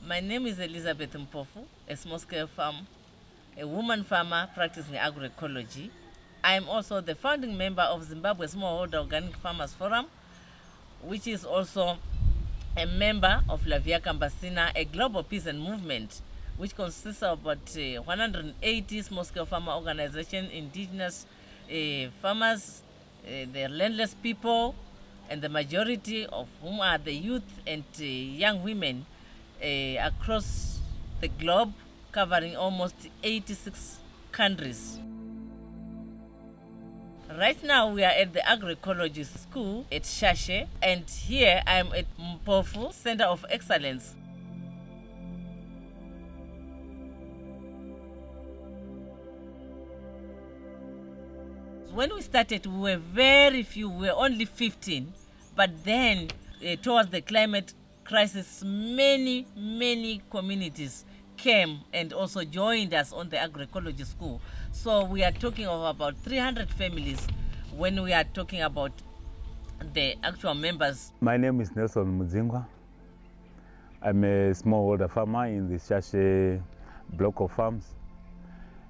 My name is Elizabeth Mpofu, a small-scale farm, a woman farmer practicing agroecology. I am also the founding member of Zimbabwe Smallholder Organic Farmers Forum, which is also a member of La Via Campesina, a global peace and movement, which consists of about 180 small-scale farmer organizations, indigenous farmers, the landless people, and the majority of whom are the youth and young women across the globe, covering almost 86 countries. Right now we are at the agroecology school at Shashe, and here I am at Mpofu Center of Excellence. When we started, we were very few, we were only 15, but then towards the climate crisis, many communities came and also joined us on the agroecology school. So we are talking of about 300 families when we are talking about the actual members. My name is Nelson Mudzingwa. I'm a smallholder farmer in the Shashe block of farms,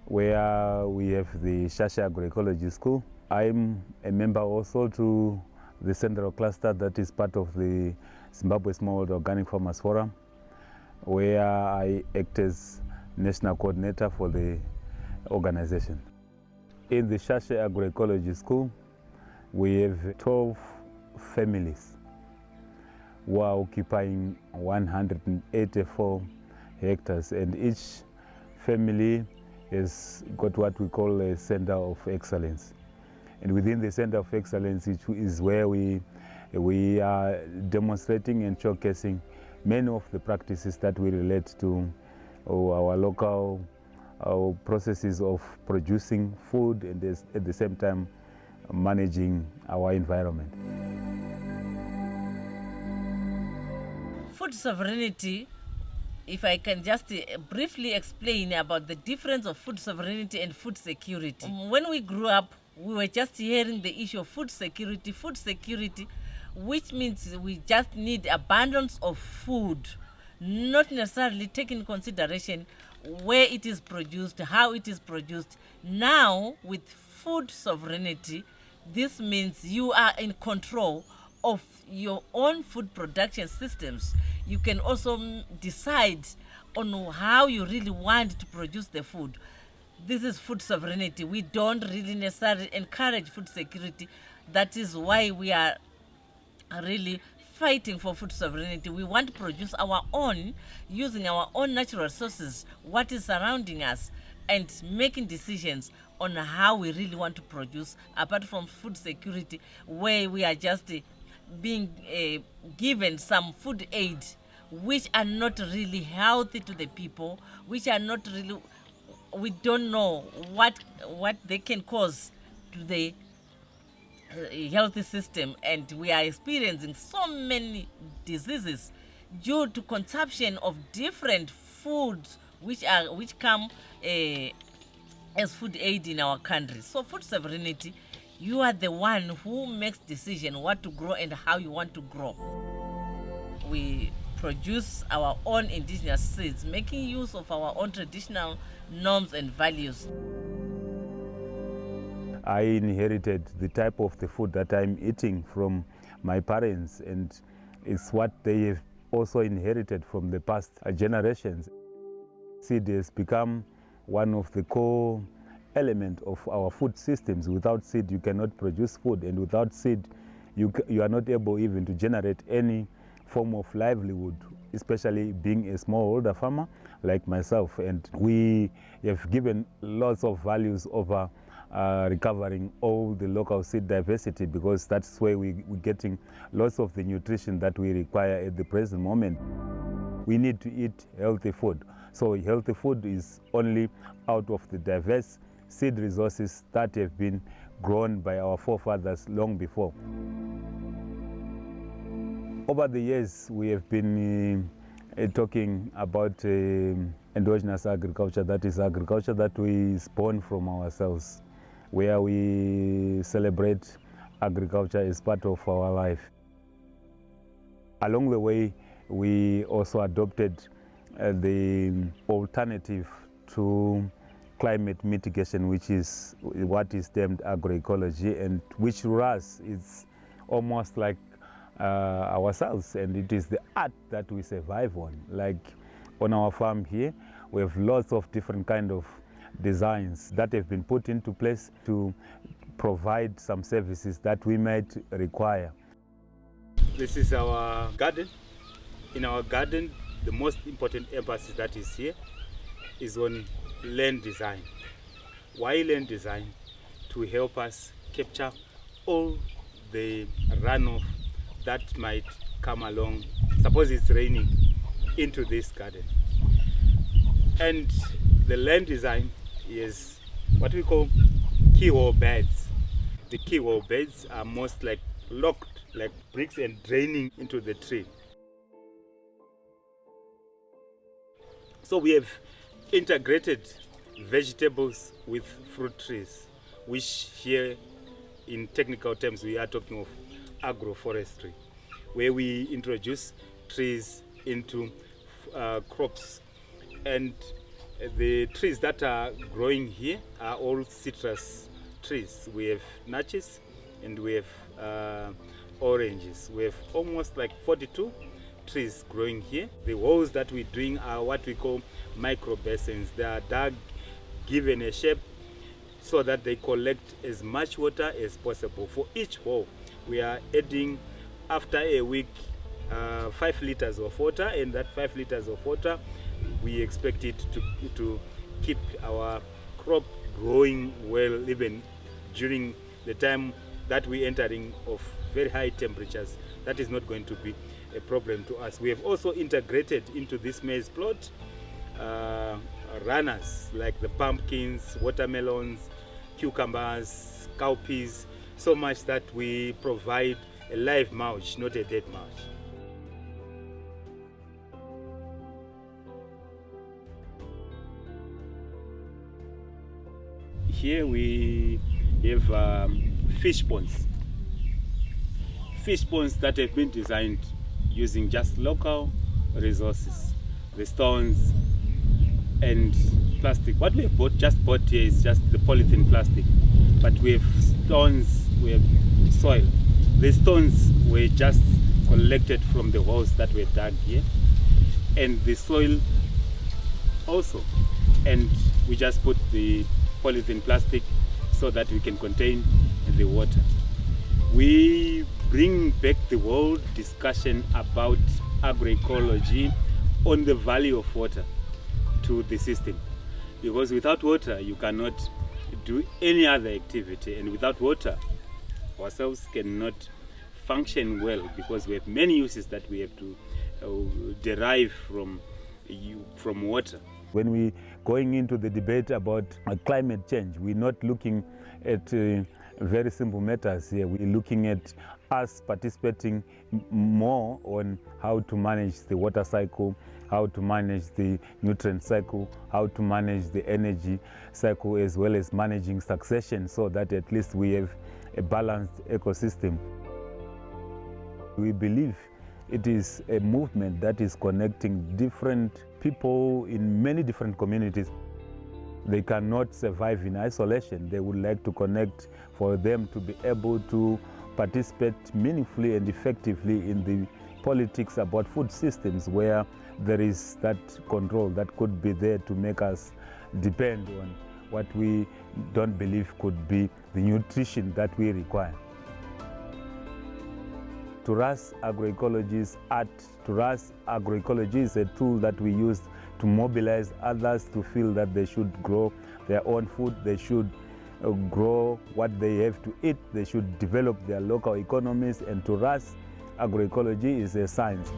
where we have the Shashe agroecology school. I'm a member also to the central cluster that is part of the Zimbabwe Smallholder Organic Farmers Forum, where I act as national coordinator for the organization. In the Shashe agroecology school, we have 12 families who are occupying 184 hectares, and each family has got what we call a center of excellence. And within the center of excellence, it is where we are demonstrating and showcasing many of the practices that we relate to our local processes of producing food and at the same time managing our environment. Food sovereignty, if I can just briefly explain about the difference of food sovereignty and food security. When we grew up, we were just hearing the issue of food security, which means we just need abundance of food, not necessarily taking consideration where it is produced, how it is produced. Now, with food sovereignty, this means you are in control of your own food production systems. You can also decide on how you really want to produce the food. This is food sovereignty. We don't really necessarily encourage food security. That is why we are really fighting for food sovereignty. We want to produce our own, using our own natural resources, what is surrounding us, and making decisions on how we really want to produce, apart from food security, where we are just being given some food aid which are not really healthy to the people, which are not really, we don't know what they can cause to the healthy system, and we are experiencing so many diseases due to consumption of different foods which come as food aid in our country. So food sovereignty, you are the one who makes decision what to grow and how you want to grow. We produce our own indigenous seeds, making use of our own traditional norms and values. I inherited the type of the food that I'm eating from my parents, and it's what they have also inherited from the past generations. Seed has become one of the core elements of our food systems. Without seed, you cannot produce food, and without seed, you are not able even to generate any form of livelihood, especially being a smallholder farmer like myself. And we have given lots of values over recovering all the local seed diversity, because that's where we're getting lots of the nutrition that we require at the present moment. We need to eat healthy food. So healthy food is only out of the diverse seed resources that have been grown by our forefathers long before. Over the years, we have been talking about endogenous agriculture, that is agriculture that we spawn from ourselves, where we celebrate agriculture as part of our life. Along the way, we also adopted the alternative to climate mitigation, which is what is termed agroecology, and which for us is almost like ourselves, and it is the art that we survive on. Like on our farm here, we have lots of different kind of designs that have been put into place to provide some services that we might require. This is our garden. In our garden, the most important emphasis that is here is on land design. Why land design? To help us capture all the runoff that might come along. Suppose it's raining into this garden. And the land design is what we call keyhole beds. The keyhole beds are most like locked like bricks and draining into the tree. So we have integrated vegetables with fruit trees, which here in technical terms we are talking of agroforestry, where we introduce trees into crops. And the trees that are growing here are all citrus trees. We have nutches and we have oranges. We have almost like 42 trees growing here. The holes that we're doing are what we call micro basins. They are dug, given a shape so that they collect as much water as possible. For each hole, we are adding after a week 5 liters of water, and that 5 liters of water we expect it to keep our crop growing well, even during the time that we're entering of very high temperatures. That is not going to be a problem to us. We have also integrated into this maize plot runners like the pumpkins, watermelons, cucumbers, cowpeas, so much that we provide a live mulch, not a dead mulch. Here we have fish ponds. Fish ponds that have been designed using just local resources, the stones and plastic. What we have just bought here is just the polythene plastic, but we have stones, we have soil. The stones were just collected from the holes that were dug here, and the soil also. And we just put the polythene plastic so that we can contain the water. We bring back the whole discussion about agroecology on the value of water to the system, because without water you cannot do any other activity, and without water ourselves cannot function well, because we have many uses that we have to derive from water. When we going into the debate about climate change, we're not looking at very simple matters here. We're looking at us participating more on how to manage the water cycle, how to manage the nutrient cycle, how to manage the energy cycle, as well as managing succession, so that at least we have a balanced ecosystem. We believe it is a movement that is connecting different people in many different communities. They cannot survive in isolation. They would like to connect for them to be able to participate meaningfully and effectively in the politics about food systems, where there is that control that could be there to make us depend on what we don't believe could be the nutrition that we require. To us, agroecology is art. To us, agroecology is a tool that we use to mobilize others to feel that they should grow their own food, they should grow what they have to eat, they should develop their local economies, and to us, agroecology is a science.